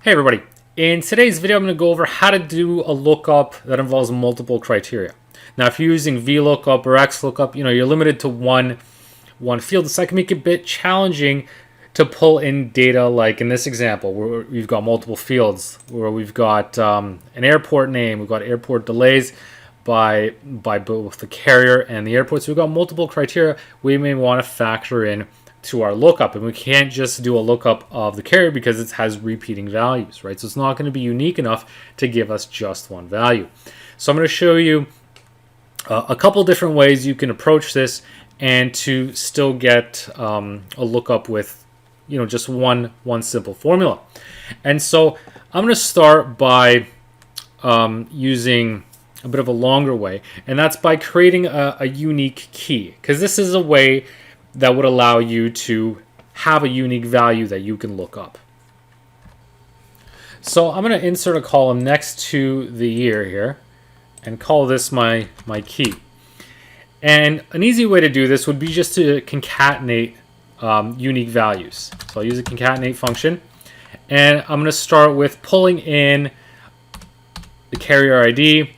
Hey everybody, in today's video I'm going to go over how to do a lookup that involves multiple criteria. Now if you're using VLOOKUP or XLOOKUP, you're limited to one field, so that can make it a bit challenging to pull in data like in this example where we've got multiple fields, where we've got an airport name, we've got airport delays by both the carrier and the airport, so we've got multiple criteria we may want to factor in to our lookup, and we can't just do a lookup of the carrier because it has repeating values, right? So it's not going to be unique enough to give us just one value. So I'm going to show you a couple different ways you can approach this and to still get a lookup with just one simple formula. And so I'm going to start by using a bit of a longer way, and that's by creating a unique key, because this is a way that would allow you to have a unique value that you can look up. So I'm going to insert a column next to the year here and call this my key. And an easy way to do this would be just to concatenate unique values. So I'll use a concatenate function, and I'm going to start with pulling in the carrier ID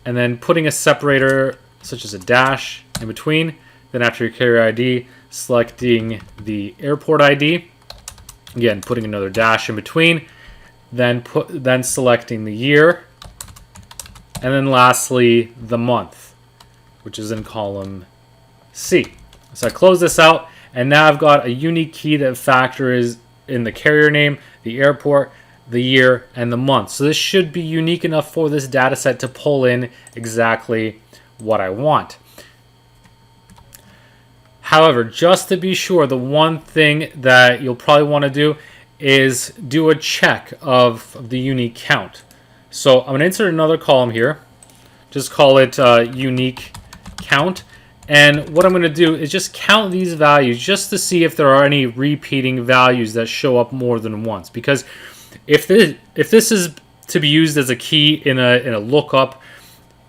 and then putting a separator such as a dash in between. Then after your carrier ID, selecting the airport ID, again putting another dash in between, then selecting the year, and then lastly the month, which is in column C. So I close this out, and now I've got a unique key that factors in the carrier name, the airport, the year, and the month. So this should be unique enough for this data set to pull in exactly what I want. However, just to be sure, the one thing that you'll probably want to do is do a check of the unique count. So I'm going to insert another column here. Just call it unique count. And what I'm going to do is just count these values just to see if there are any repeating values that show up more than once. Because if this is to be used as a key in a lookup,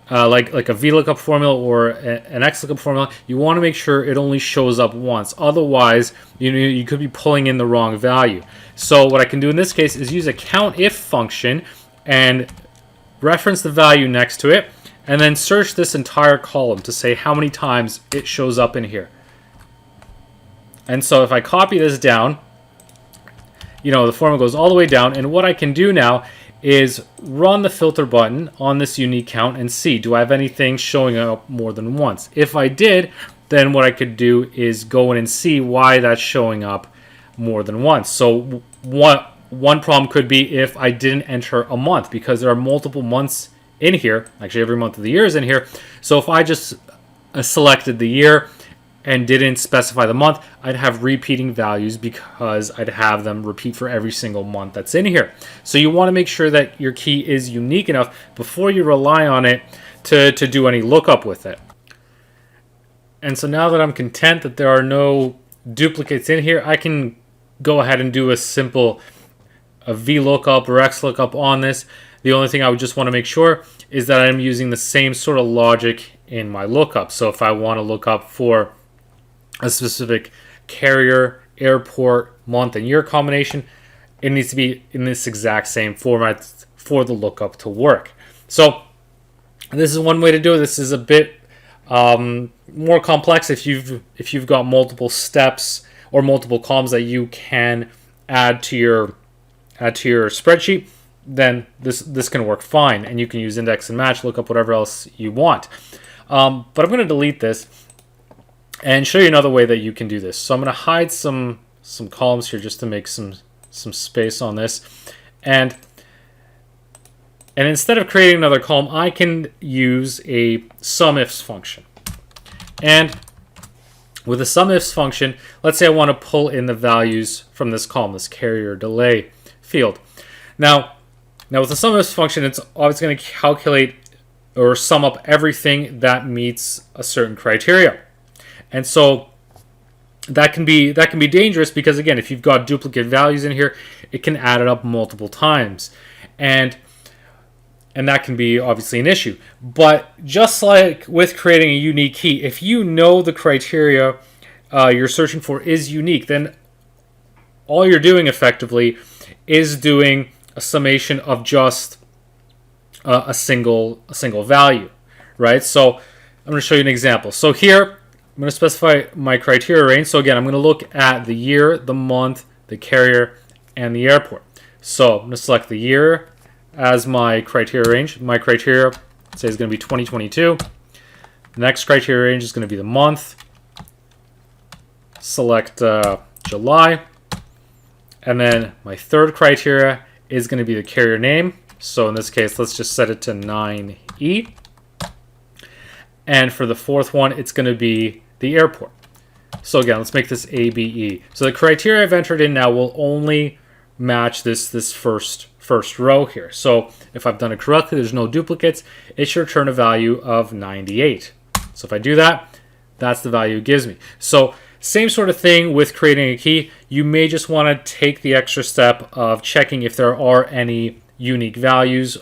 like a VLOOKUP formula or an XLOOKUP formula, you want to make sure it only shows up once. Otherwise, you could be pulling in the wrong value. So what I can do in this case is use a COUNTIF function and reference the value next to it, and then search this entire column to say how many times it shows up in here. And so if I copy this down, the formula goes all the way down, and what I can do now is run the filter button on this unique count and see, do I have anything showing up more than once? If I did, then what I could do is go in and see why that's showing up more than once. So one problem could be if I didn't enter a month, because there are multiple months in here. Actually, every month of the year is in here. So if I just selected the year and didn't specify the month, I'd have repeating values because I'd have them repeat for every single month that's in here. So you want to make sure that your key is unique enough before you rely on it to do any lookup with it. And so now that I'm content that there are no duplicates in here, I can go ahead and do a simple VLOOKUP or XLOOKUP on this. The only thing I would just want to make sure is that I'm using the same sort of logic in my lookup. So if I want to look up for a specific carrier, airport, month, and year combination, it needs to be in this exact same format for the lookup to work. So this is one way to do it. This is a bit more complex if you've got multiple steps or multiple columns that you can add to your spreadsheet. Then this can work fine, and you can use index and match, look up whatever else you want. But I'm going to delete this and show you another way that you can do this. So I'm going to hide some columns here just to make some space on this, and instead of creating another column, I can use a SUMIFS function. And with a SUMIFS function, let's say I want to pull in the values from this column, this carrier delay field. Now with the SUMIFS function, it's always going to calculate or sum up everything that meets a certain criteria. And so that can be dangerous because, again, if you've got duplicate values in here, it can add it up multiple times. And that can be obviously an issue. But just like with creating a unique key, if you know the criteria you're searching for is unique, then all you're doing effectively is doing a summation of just a single value, right? So I'm going to show you an example. So here I'm going to specify my criteria range. So again, I'm going to look at the year, the month, the carrier, and the airport. So I'm going to select the year as my criteria range. My criteria, say, is going to be 2022. The next criteria range is going to be the month. Select July. And then my third criteria is going to be the carrier name. So in this case, let's just set it to 9E. And for the fourth one, it's going to be the airport. So again, let's make this ABE. So the criteria I've entered in now will only match this first row here. So if I've done it correctly, there's no duplicates. It should return a value of 98. So if I do that, that's the value it gives me. So same sort of thing with creating a key. You may just want to take the extra step of checking if there are any unique values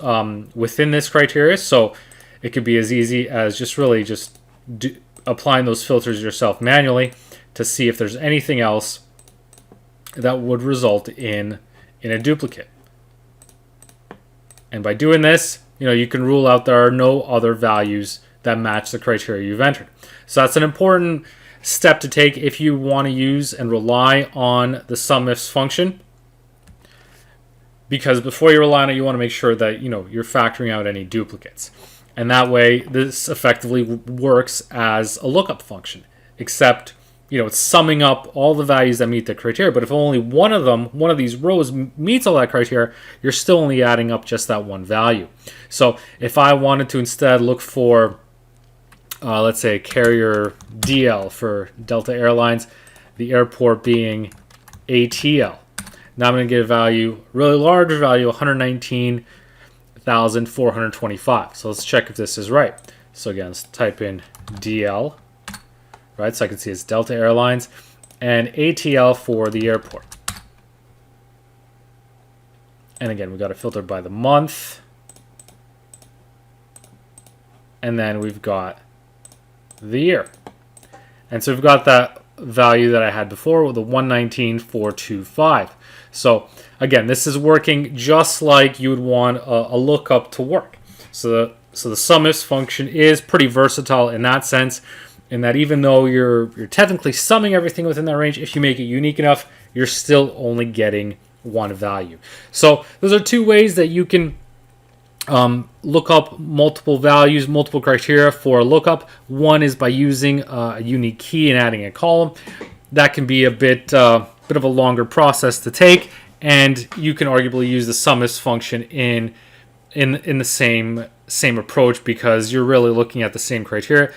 within this criteria. So it could be as easy as just applying those filters yourself manually to see if there's anything else that would result in a duplicate. And by doing this, you can rule out there are no other values that match the criteria you've entered. So that's an important step to take if you want to use and rely on the SUMIFS function. Because before you rely on it, you want to make sure that you're factoring out any duplicates. And that way, this effectively works as a lookup function, except it's summing up all the values that meet the criteria. But if only one of these rows meets all that criteria, you're still only adding up just that one value. So if I wanted to instead look for, let's say, carrier DL for Delta Airlines, the airport being ATL. Now I'm going to get a value, really large value, 119,425. So let's check if this is right. So again, let's type in DL, right? So I can see it's Delta Airlines, and ATL for the airport. And again, we got to filter by the month. And then we've got the year. And so we've got that value that I had before with the 119,425. So again, this is working just like you would want a lookup to work. So the SUMIFS function is pretty versatile in that sense, in that even though you're technically summing everything within that range, if you make it unique enough, you're still only getting one value. So those are two ways that you can look up multiple values, multiple criteria for a lookup. One is by using a unique key and adding a column. That can be a bit of a longer process to take, and you can arguably use the SUMIFS function in the same approach, because you're really looking at the same criteria,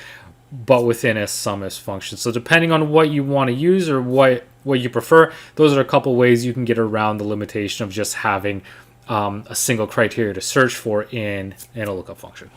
but within a SUMIFS function. So depending on what you want to use or what you prefer, those are a couple ways you can get around the limitation of just having a single criteria to search for in a lookup function.